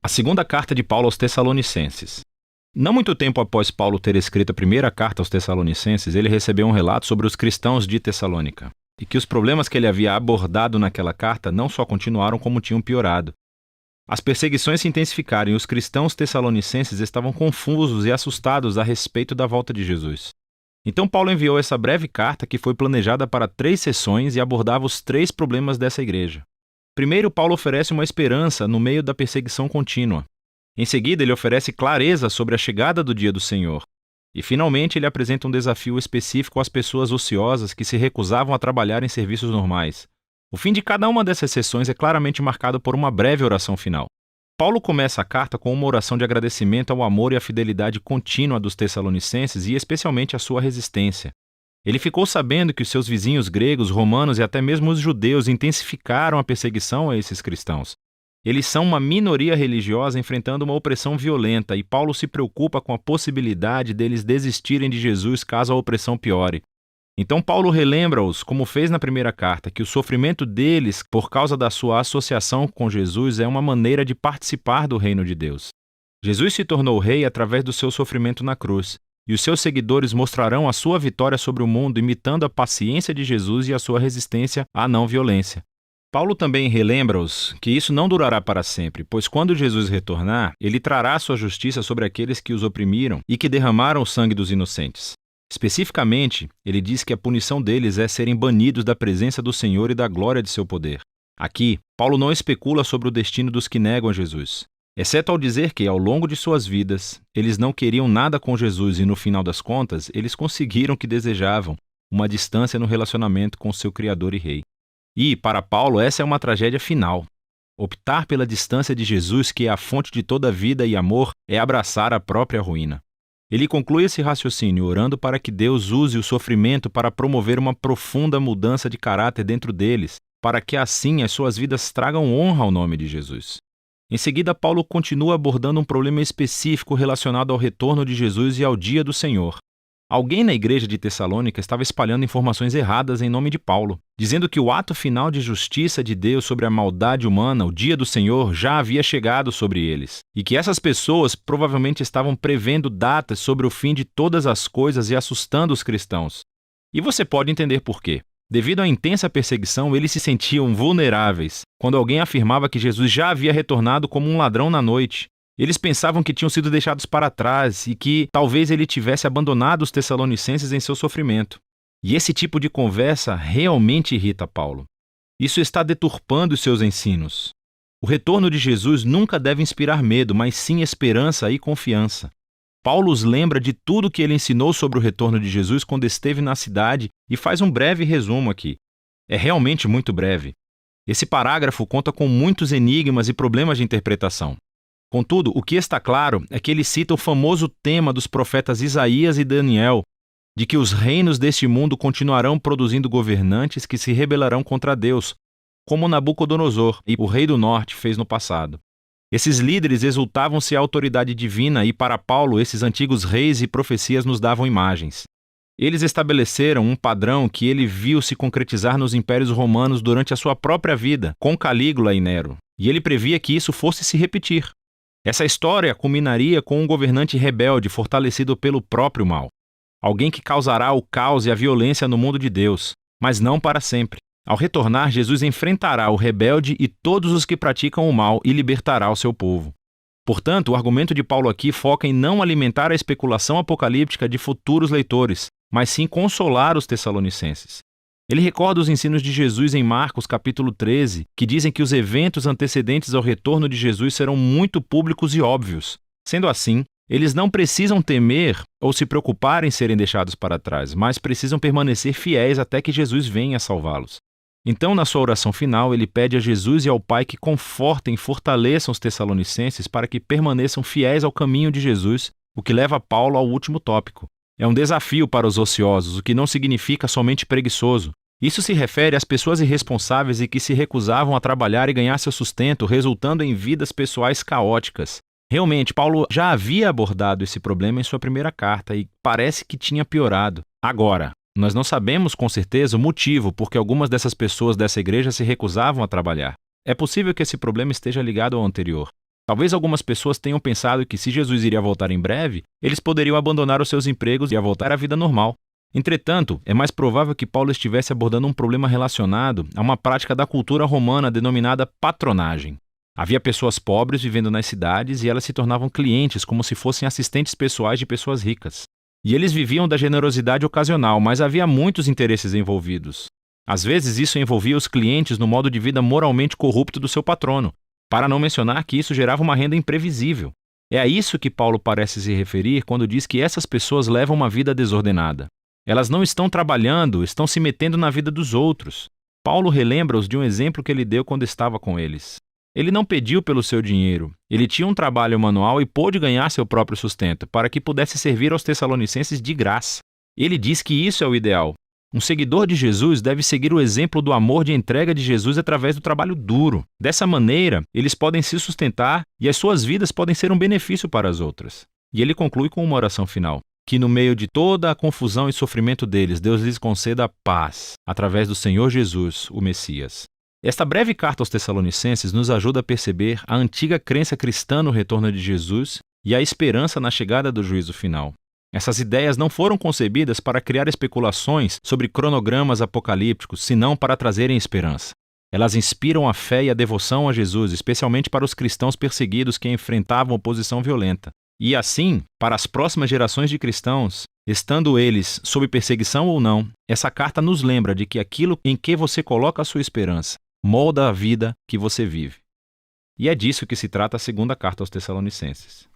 A segunda carta de Paulo aos Tessalonicenses. Não muito tempo após Paulo ter escrito a primeira carta aos Tessalonicenses, ele recebeu um relato sobre os cristãos de Tessalônica, e que os problemas que ele havia abordado naquela carta não só continuaram como tinham piorado. As perseguições se intensificaram e os cristãos tessalonicenses estavam confusos e assustados a respeito da volta de Jesus. Então Paulo enviou essa breve carta que foi planejada para 3 sessões e abordava os 3 problemas dessa igreja. Primeiro, Paulo oferece uma esperança no meio da perseguição contínua. Em seguida, ele oferece clareza sobre a chegada do dia do Senhor. E, finalmente, ele apresenta um desafio específico às pessoas ociosas que se recusavam a trabalhar em serviços normais. O fim de cada uma dessas sessões é claramente marcado por uma breve oração final. Paulo começa a carta com uma oração de agradecimento ao amor e à fidelidade contínua dos tessalonicenses e especialmente à sua resistência. Ele ficou sabendo que os seus vizinhos gregos, romanos e até mesmo os judeus intensificaram a perseguição a esses cristãos. Eles são uma minoria religiosa enfrentando uma opressão violenta e Paulo se preocupa com a possibilidade deles desistirem de Jesus caso a opressão piore. Então Paulo relembra-os, como fez na primeira carta, que o sofrimento deles por causa da sua associação com Jesus é uma maneira de participar do reino de Deus. Jesus se tornou rei através do seu sofrimento na cruz. E os seus seguidores mostrarão a sua vitória sobre o mundo imitando a paciência de Jesus e a sua resistência à não-violência. Paulo também relembra-os que isso não durará para sempre, pois quando Jesus retornar, ele trará sua justiça sobre aqueles que os oprimiram e que derramaram o sangue dos inocentes. Especificamente, ele diz que a punição deles é serem banidos da presença do Senhor e da glória de seu poder. Aqui, Paulo não especula sobre o destino dos que negam a Jesus. Exceto ao dizer que, ao longo de suas vidas, eles não queriam nada com Jesus e, no final das contas, eles conseguiram o que desejavam, uma distância no relacionamento com seu Criador e Rei. E, para Paulo, essa é uma tragédia final. Optar pela distância de Jesus, que é a fonte de toda vida e amor, é abraçar a própria ruína. Ele conclui esse raciocínio orando para que Deus use o sofrimento para promover uma profunda mudança de caráter dentro deles, para que assim as suas vidas tragam honra ao nome de Jesus. Em seguida, Paulo continua abordando um problema específico relacionado ao retorno de Jesus e ao dia do Senhor. Alguém na igreja de Tessalônica estava espalhando informações erradas em nome de Paulo, dizendo que o ato final de justiça de Deus sobre a maldade humana, o dia do Senhor, já havia chegado sobre eles, e que essas pessoas provavelmente estavam prevendo datas sobre o fim de todas as coisas e assustando os cristãos. E você pode entender por quê. Devido à intensa perseguição, eles se sentiam vulneráveis quando alguém afirmava que Jesus já havia retornado como um ladrão na noite. Eles pensavam que tinham sido deixados para trás e que talvez ele tivesse abandonado os tessalonicenses em seu sofrimento. E esse tipo de conversa realmente irrita Paulo. Isso está deturpando os seus ensinos. O retorno de Jesus nunca deve inspirar medo, mas sim esperança e confiança. Paulo os lembra de tudo que ele ensinou sobre o retorno de Jesus quando esteve na cidade e faz um breve resumo aqui. É realmente muito breve. Esse parágrafo conta com muitos enigmas e problemas de interpretação. Contudo, o que está claro é que ele cita o famoso tema dos profetas Isaías e Daniel, de que os reinos deste mundo continuarão produzindo governantes que se rebelarão contra Deus, como Nabucodonosor e o rei do norte fez no passado. Esses líderes exultavam-se à autoridade divina e, para Paulo, esses antigos reis e profecias nos davam imagens. Eles estabeleceram um padrão que ele viu se concretizar nos impérios romanos durante a sua própria vida, com Calígula e Nero, e ele previa que isso fosse se repetir. Essa história culminaria com um governante rebelde fortalecido pelo próprio mal. Alguém que causará o caos e a violência no mundo de Deus, mas não para sempre. Ao retornar, Jesus enfrentará o rebelde e todos os que praticam o mal e libertará o seu povo. Portanto, o argumento de Paulo aqui foca em não alimentar a especulação apocalíptica de futuros leitores, mas sim consolar os tessalonicenses. Ele recorda os ensinos de Jesus em Marcos capítulo 13, que dizem que os eventos antecedentes ao retorno de Jesus serão muito públicos e óbvios. Sendo assim, eles não precisam temer ou se preocupar em serem deixados para trás, mas precisam permanecer fiéis até que Jesus venha salvá-los. Então, na sua oração final, ele pede a Jesus e ao Pai que confortem e fortaleçam os tessalonicenses para que permaneçam fiéis ao caminho de Jesus, o que leva Paulo ao último tópico. É um desafio para os ociosos, o que não significa somente preguiçoso. Isso se refere às pessoas irresponsáveis e que se recusavam a trabalhar e ganhar seu sustento, resultando em vidas pessoais caóticas. Realmente, Paulo já havia abordado esse problema em sua primeira carta e parece que tinha piorado. Agora, nós não sabemos com certeza o motivo por que algumas dessas pessoas dessa igreja se recusavam a trabalhar. É possível que esse problema esteja ligado ao anterior. Talvez algumas pessoas tenham pensado que se Jesus iria voltar em breve, eles poderiam abandonar os seus empregos e voltar à vida normal. Entretanto, é mais provável que Paulo estivesse abordando um problema relacionado a uma prática da cultura romana denominada patronagem. Havia pessoas pobres vivendo nas cidades e elas se tornavam clientes como se fossem assistentes pessoais de pessoas ricas. E eles viviam da generosidade ocasional, mas havia muitos interesses envolvidos. Às vezes isso envolvia os clientes no modo de vida moralmente corrupto do seu patrono, para não mencionar que isso gerava uma renda imprevisível. É a isso que Paulo parece se referir quando diz que essas pessoas levam uma vida desordenada. Elas não estão trabalhando, estão se metendo na vida dos outros. Paulo relembra-os de um exemplo que ele deu quando estava com eles. Ele não pediu pelo seu dinheiro. Ele tinha um trabalho manual e pôde ganhar seu próprio sustento, para que pudesse servir aos Tessalonicenses de graça. Ele diz que isso é o ideal. Um seguidor de Jesus deve seguir o exemplo do amor de entrega de Jesus através do trabalho duro. Dessa maneira, eles podem se sustentar e as suas vidas podem ser um benefício para as outras. E ele conclui com uma oração final. Que no meio de toda a confusão e sofrimento deles, Deus lhes conceda paz, através do Senhor Jesus, o Messias. Esta breve carta aos Tessalonicenses nos ajuda a perceber a antiga crença cristã no retorno de Jesus e a esperança na chegada do juízo final. Essas ideias não foram concebidas para criar especulações sobre cronogramas apocalípticos, senão para trazerem esperança. Elas inspiram a fé e a devoção a Jesus, especialmente para os cristãos perseguidos que enfrentavam oposição violenta. E assim, para as próximas gerações de cristãos, estando eles sob perseguição ou não, essa carta nos lembra de que aquilo em que você coloca a sua esperança molda a vida que você vive. E é disso que se trata a segunda carta aos Tessalonicenses.